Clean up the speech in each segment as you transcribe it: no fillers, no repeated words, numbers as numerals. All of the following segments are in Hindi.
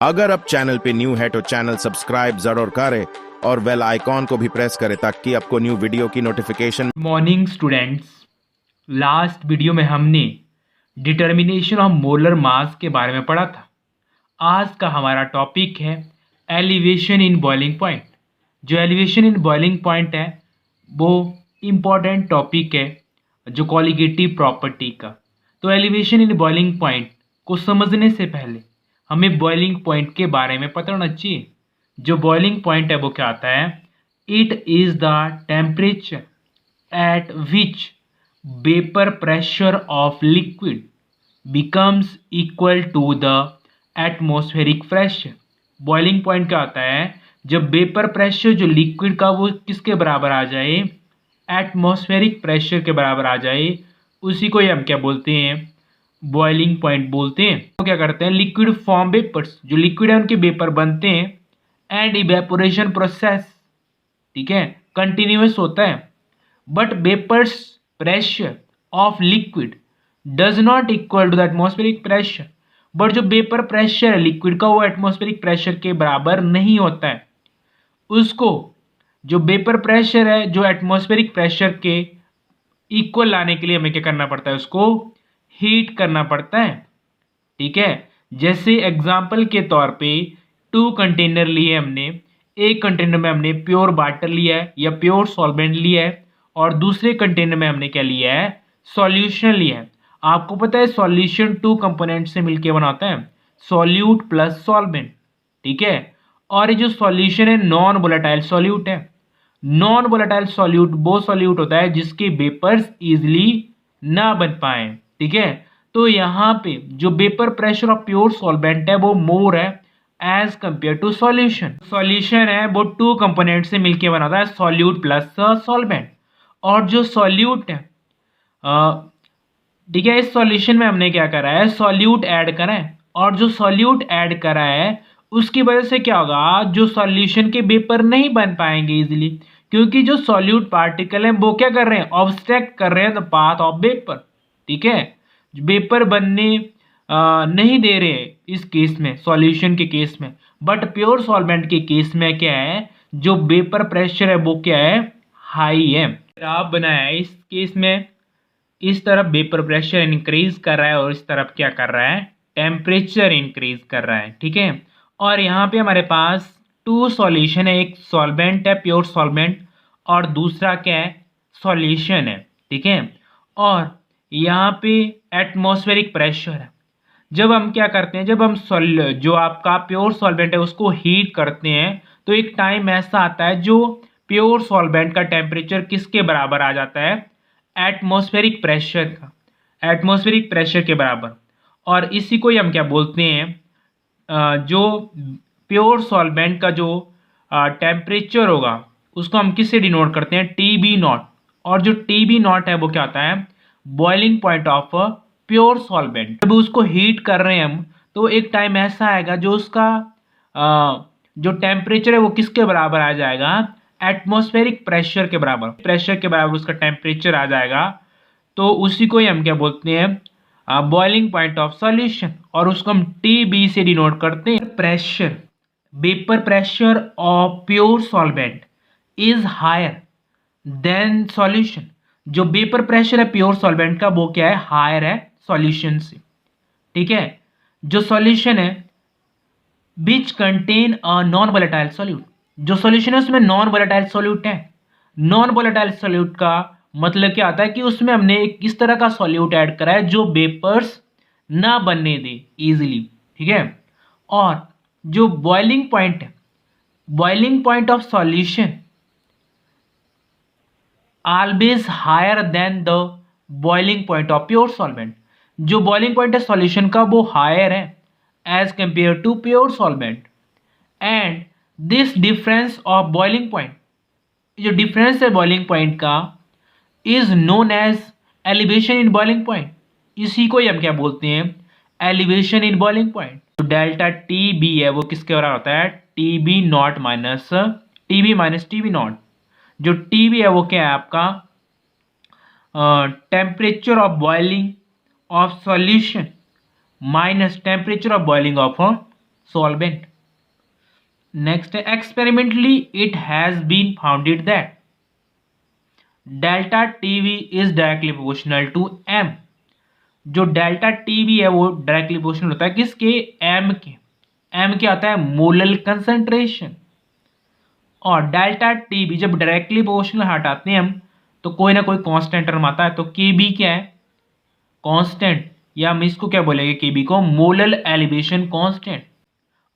अगर आप चैनल पे न्यू है तो चैनल सब्सक्राइब जरूर करें और बेल आइकॉन को भी प्रेस करें ताकि आपको न्यू वीडियो की notification. Morning students, last video में हमने डिटर्मिनेशन ऑफ मोलर मास के बारे में पढ़ा था। आज का हमारा टॉपिक है एलिवेशन इन बॉइलिंग पॉइंट। जो एलिवेशन इन बॉइलिंग पॉइंट है वो इम्पॉर्टेंट टॉपिक है जो कॉलिगेटिव प्रॉपर्टी का। तो एलिवेशन इन बॉइलिंग पॉइंट को समझने से पहले हमें बॉइलिंग पॉइंट के बारे में पता होना चाहिए। जो बॉइलिंग पॉइंट है वो क्या आता है? It is the temperature at which vapor pressure of liquid becomes equal to the atmospheric pressure। Boiling point क्या होता है? जब वेपर प्रेशर जो लिक्विड का वो किसके बराबर आ जाए? एटमॉस्फेरिक प्रेशर के बराबर आ जाए, उसी को हम क्या बोलते हैं? बॉइलिंग पॉइंट बोलते हैं। तो क्या करते हैं? लिक्विड फॉर्म वेपर्स, जो लिक्विड है उनके वेपर बनते हैं एंड इवेपोरेशन प्रोसेस, ठीक है, कंटिन्यूअस होता है। But vapor's pressure of liquid does not equal to the atmospheric pressure। But जो वेपर प्रेशर है लिक्विड का वो एटमॉस्फेरिक प्रेशर के बराबर नहीं होता है। उसको जो वेपर प्रेशर है जो एटमॉस्फेरिक प्रेशर के इक्वल लाने के लिए हमें क्या करना पड़ता है? उसको हीट करना पड़ता है, ठीक है। जैसे एग्जाम्पल के तौर पे 2 कंटेनर लिए हमने, एक कंटेनर में हमने प्योर वाटर लिया है या प्योर सॉल्वेंट लिया है और दूसरे कंटेनर में हमने क्या लिया है? सॉल्यूशन लिया है। आपको पता है सॉल्यूशन 2 कंपोनेंट से मिलकर बनाता है, सॉल्यूट प्लस सॉल्वेंट, ठीक है। और ये जो सॉल्यूशन है नॉन वोलेटाइल सॉल्यूट है। नॉन वोलेटाइल सॉल्यूट वो सॉल्यूट होता है जिसके वेपर्स इजिली ना बन पाए, ठीक है। तो यहाँ पे जो vapour pressure of pure solvent है वो मोर है as compared to solution. Solution है वो 2 कंपोनेंट से मिलकर बनाता है, सॉल्यूट प्लस सॉल्वेंट। और जो सॉल्यूट है, ठीक है, इस सॉल्यूशन में हमने क्या करा है? सॉल्यूट ऐड करा है। और जो सॉल्यूट ऐड करा है उसकी वजह से क्या होगा? जो सॉल्यूशन के वेपर नहीं बन पाएंगे इजीली, क्योंकि जो सॉल्यूट पार्टिकल है वो क्या कर रहे हैं? ऑब्स्ट्रक्ट कर रहे हैं द पाथ ऑफ वेपर, ठीक है। वेपर बनने नहीं दे रहे इस केस में, सॉल्यूशन के केस में। बट प्योर सॉल्वेंट के केस में क्या है? जो वेपर प्रेशर है वो क्या है? हाई है। ग्राफ बनाया है, इस केस में इस तरफ वेपर प्रेशर इंक्रीज कर रहा है और इस तरफ क्या कर रहा है? टेम्परेचर इंक्रीज कर रहा है, ठीक है। और यहाँ पे हमारे पास 2 सॉल्यूशन है, एक सॉल्वेंट है प्योर सॉल्वेंट और दूसरा क्या है? सॉल्यूशन है, ठीक है। और यहाँ पे एटमॉस्फेरिक प्रेशर है। जब हम क्या करते हैं, जब हम जो आपका प्योर सॉल्वेंट है उसको हीट करते हैं तो एक टाइम ऐसा आता है जो प्योर सॉल्वेंट का टेम्परेचर किसके बराबर आ जाता है? एटमॉस्फेरिक प्रेशर का, एटमॉस्फेरिक प्रेशर के बराबर। और इसी को ही हम क्या बोलते हैं? जो प्योर सॉल्वेंट का जो टेम्परेचर होगा उसको हम किससे डिनोट करते हैं? T B nought. और जो टी बी नॉट है वो क्या होता है? Boiling point of pure solvent. जब उसको हीट कर रहे हैं हम तो एक टाइम ऐसा आएगा जो उसका जो टेम्परेचर है वो किसके बराबर आ जाएगा? एटमॉस्फेरिक प्रेशर के बराबर, प्रेशर के बराबर उसका टेम्परेचर आ जाएगा। तो उसी को ही हम क्या बोलते हैं? Boiling point of solution. और उसको हम टी बी से डिनोट करते हैं। Pressure, vapour pressure of pure solvent is higher than solution. जो वेपर प्रेशर है प्योर सॉल्वेंट का वो क्या है? हायर है सॉल्यूशन से, ठीक है। जो सॉल्यूशन है which contain a non volatile solute, जो सॉल्यूशन है उसमें नॉन वोलेटाइल सॉल्यूट है। नॉन वोलेटाइल सॉल्यूट का मतलब क्या आता है कि उसमें हमने एक इस तरह का सॉल्यूट ऐड करा है जो वेपर्स ना बनने दे इजीली, ठीक है। और जो बॉइलिंग पॉइंट है, boiling point of solution always higher than the boiling point of pure solvent. जो बॉइलिंग पॉइंट है सॉल्यूशन का वो हायर है as compared to pure solvent. And this difference of boiling point, जो डिफरेंस है बॉइलिंग पॉइंट का, is known as elevation in boiling point. इसी को ही हम क्या बोलते हैं? Elevation in boiling point. तो डेल्टा टी बी है वो किसके बराबर होता है? T B nought minus T B nought. जो टी बी है वो क्या है आपका? Temperature of boiling of solution minus temperature of boiling of solvent. Next, experimentally it has been founded that delta TB is directly proportional to m. जो डेल्टा TB है वो डायरेक्टली प्रोपोर्शनल होता है किसके, m के. m क्या आता है, मोलल कंसंट्रेशन. और डेल्टा TB जब डायरेक्टली प्रोपोर्शनल हटाते हैं हम तो कोई ना कोई कांस्टेंट टर्म आता है. तो Kb क्या है, कांस्टेंट, या हम इसको क्या बोलेंगे, Kb को मोलल एलिवेशन कांस्टेंट.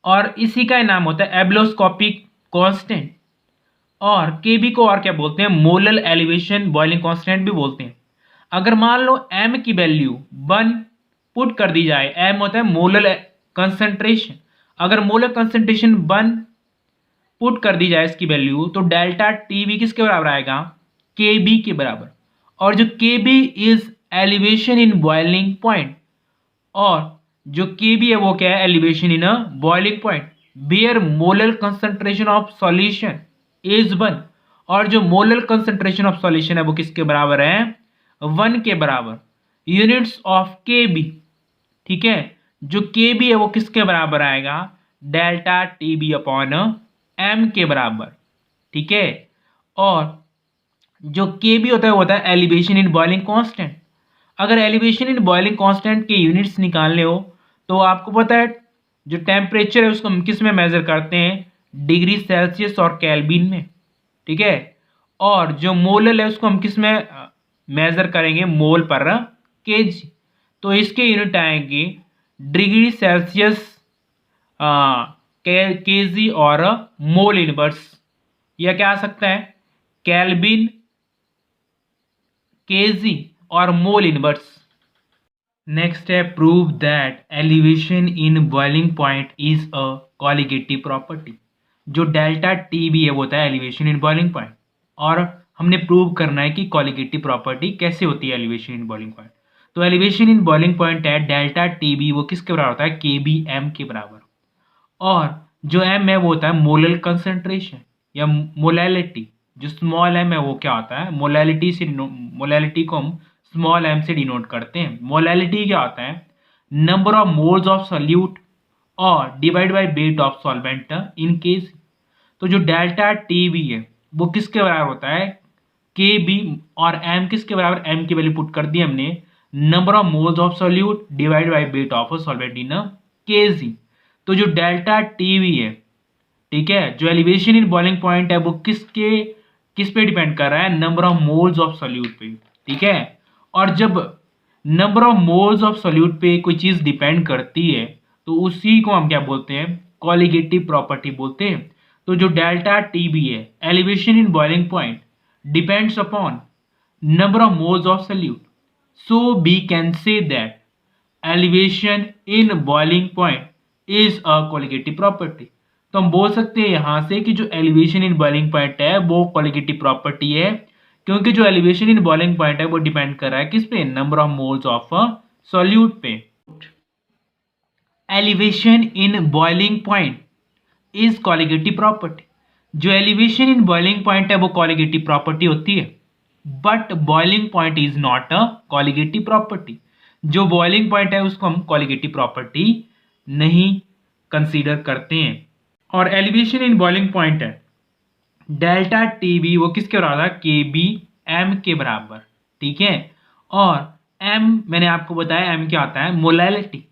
और इसी का नाम होता है एब्लोस्कोपिक कांस्टेंट. और Kb को और क्या बोलते हैं, मोलल एलिवेशन बॉइलिंग कांस्टेंट भी बोलते हैं. अगर मान लो m की वैल्यू 1 पुट कर दी जाए, m होता है मोलल कंसंट्रेशन, अगर मोलर कंसंट्रेशन 1 पुट कर दी जाए इसकी वैल्यू, तो डेल्टा TB किसके बराबर आएगा, Kb के बराबर. और जो Kb is elevation in boiling point, और जो Kb है वो क्या है, elevation in a boiling point where molar concentration of solution is 1. और जो मोलर कंसंट्रेशन ऑफ सॉल्यूशन है वो किसके बराबर है, 1 के बराबर. यूनिट्स ऑफ Kb, ठीक है, जो Kb है वो किसके बराबर आएगा, डेल्टा TB अपॉन m के बराबर. ठीक है. और जो Kb होता है वो होता है एलिवेशन इन बॉइलिंग कांस्टेंट. अगर एलिवेशन इन बॉइलिंग कांस्टेंट के यूनिट्स निकालने हो तो आपको पता है जो टेम्परेचर है उसको हम किस में मेजर करते हैं, डिग्री सेल्सियस और केल्विन में. ठीक है. और जो मोलल है उसको हम किस में मेजर करेंगे, मोल पर केजी. तो इसके यूनिट आएंगे डिग्री सेल्सियस, केजी और मोल इनवर्स. यह क्या आ सकता है, केल्विन, केजी और मोल इनवर्स. नेक्स्ट है prove that elevation in boiling point is a colligative property. जो डेल्टा TB है वो होता है एलिवेशन इन बॉइलिंग पॉइंट. और हमने प्रूव करना है कि कॉलिगेटिव प्रॉपर्टी कैसे होती है एलिवेशन इन बॉइलिंग पॉइंट. तो एलिवेशन इन बॉइलिंग पॉइंट है डेल्टा TB वो किसके बराबर होता है, Kb m के बराबर. और जो m है वो होता है मोलल कंसंट्रेशन या मोलैलिटी. जो स्मॉल m है वो क्या होता है, मोलैलिटी को हम स्मॉल m से डिनोट करते हैं. मोलैलिटी क्या होता है, number of moles of solute और divide by weight of solvent in case. तो जो डेल्टा TB है वो किसके बराबर होता है, Kb. और m किसके बराबर, m की वैल्यू पुट कर दी हमने, number of moles of solute divide by weight of solvent in Kg. तो जो डेल्टा TB है, ठीक है, जो एलिवेशन इन बॉइलिंग पॉइंट है वो किस पे डिपेंड कर रहा है, number of moles of solute पे. ठीक है. और जब number of moles of solute पे कोई चीज डिपेंड करती है तो उसी को हम क्या बोलते हैं, कॉलिगेटिव प्रॉपर्टी बोलते हैं. तो जो डेल्टा TB है, elevation in boiling point depends upon number of moles of solute. So we can say that elevation in boiling point is a colligative property. तो हम बोल सकते हैं यहां से कि जो एलिवेशन इन बॉइलिंग पॉइंट है वो कॉलिगेटिव प्रॉपर्टी है, क्योंकि जो एलिवेशन इन बॉइलिंग पॉइंट है वो डिपेंड कर रहा है किस पे, number of moles of solute पे. Elevation in boiling point is colligative property. जो एलिवेशन इन बॉइलिंग पॉइंट है वो कॉलिगेटिव प्रॉपर्टी होती है, but boiling point is not a colligative property. जो बॉइलिंग पॉइंट है उसको हम कॉलिगेटिव प्रॉपर्टी नहीं कंसीडर करते हैं. और एलिवेशन इन बॉइलिंग पॉइंट है डेल्टा TB वो किसके बराबर है, Kb m के बराबर. ठीक है. और m मैंने आपको बताया m क्या होता है, मोलैलिटी.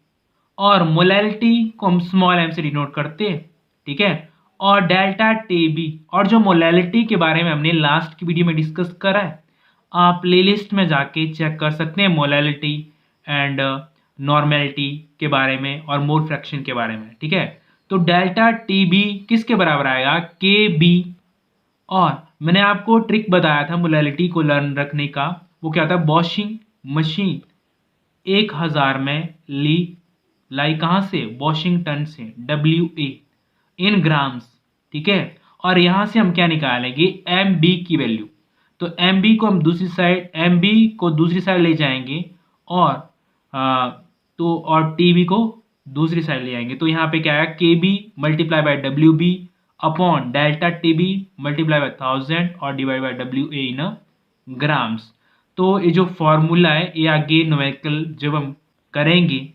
और मोलैलिटी को हम स्मॉल m से डिनोट करते हैं. ठीक है. और डेल्टा TB और जो मोलैलिटी के बारे में हमने लास्ट की वीडियो में डिस्कस करा है, आप प्लेलिस्ट में जाके चेक कर सकते हैं मोलैलिटी एंड नॉर्मेलिटी के बारे में और मोल फ्रैक्शन के बारे में. ठीक है. तो डेल्टा TB किसके बराबर आएगा, Kb. और मैंने आपको ट्रिक बताया था मोलैलिटी को लर्न रखने का, वो क्या था, वॉशिंग मशीन 1000 में लाई कहाँ से, वॉशिंगटन से, WA इन ग्राम्स. ठीक है. और यहाँ से हम क्या निकालेंगे, MB की वैल्यू. तो MB को हम दूसरी साइड ले जाएंगे और TB को दूसरी साइड ले आएंगे. तो यहाँ पे क्या है, Kb multiply by WB upon delta TB multiply by 1000 और divide bye WA in grams. तो ये जो फॉर्मूला है ये आगे न्यूमेरिकल जब हम करेंगे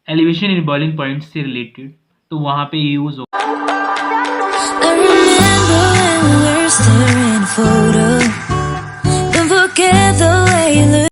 एलिवेशन इन बॉइलिंग पॉइंट से रिलेटेड तो वहाँ पे यूज़ हो।